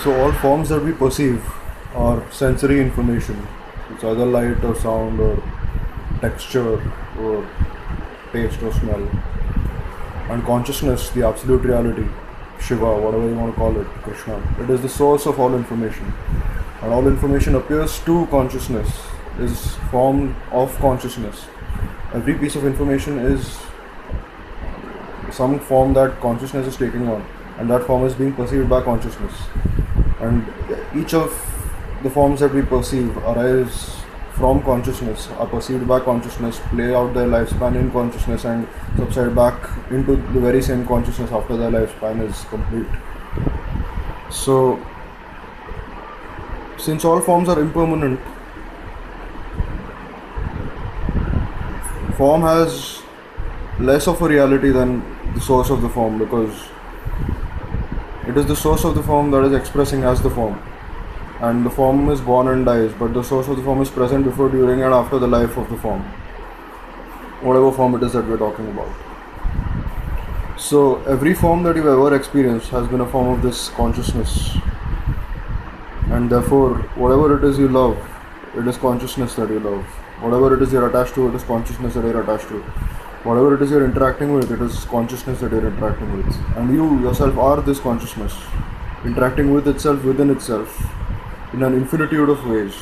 So all forms that we perceive are sensory information. It's either light or sound or texture or taste or smell. And consciousness, the absolute reality, Shiva, whatever you want to call it, Krishna, it is the source of all information. And all information appears to consciousness, is form of consciousness. Every piece of information is some form that consciousness is taking on, and that form is being perceived by consciousness. And each of the forms that we perceive arise from consciousness, are perceived by consciousness, play out their lifespan in consciousness, and subside back into the very same consciousness after their lifespan is complete. So, since all forms are impermanent, form has less of a reality than the source of the form, because it is the source of the form that is expressing as the form. And the form is born and dies, but the source of the form is present before, during, and after the life of the form, whatever form it is that we're talking about. So every form that you've ever experienced has been a form of this consciousness, and therefore whatever it is you love, it is consciousness that you love. Whatever it is you're attached to, it is consciousness that you're attached to. Whatever it is you're interacting with, it is consciousness that you're interacting with. And you yourself are this consciousness, interacting with itself within itself in an infinitude of ways.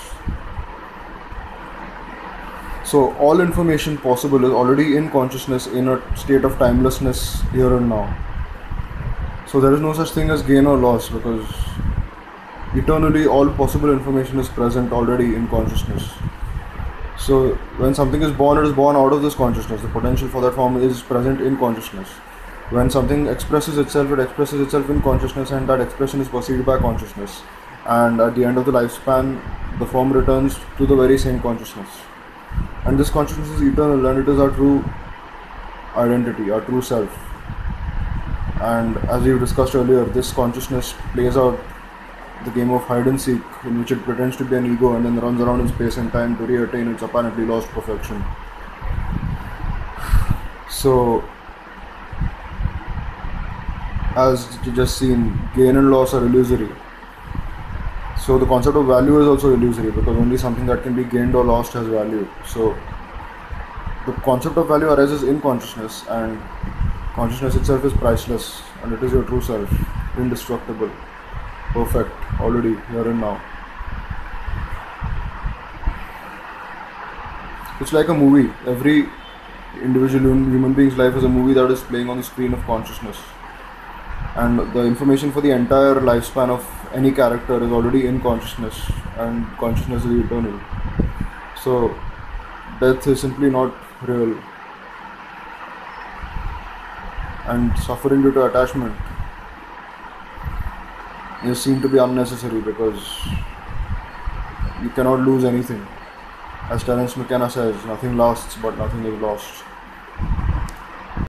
So all information possible is already in consciousness, in a state of timelessness here and now. So there is no such thing as gain or loss, because eternally all possible information is present already in consciousness. So when something is born, it is born out of this consciousness. The potential for that form is present in consciousness. When something expresses itself, it expresses itself in consciousness, and that expression is perceived by consciousness. And at the end of the lifespan, the form returns to the very same consciousness. And this consciousness is eternal, and it is our true identity, our true self. And as we discussed earlier, this consciousness plays out the game of hide and seek, in which it pretends to be an ego and then runs around in space and time to re-attain its apparently lost perfection. So, as you just seen, gain and loss are illusory. So the concept of value is also illusory, because only something that can be gained or lost has value. So the concept of value arises in consciousness, and consciousness itself is priceless, and it is your true self, indestructible, perfect, already here and now. It's like a movie. Every individual human being's life is a movie that is playing on the screen of consciousness. And the information for the entire lifespan of any character is already in consciousness, and consciousness is eternal. So death is simply not real, and suffering due to attachment is seen to be unnecessary, because you cannot lose anything. As Terence McKenna says, nothing lasts but nothing is lost.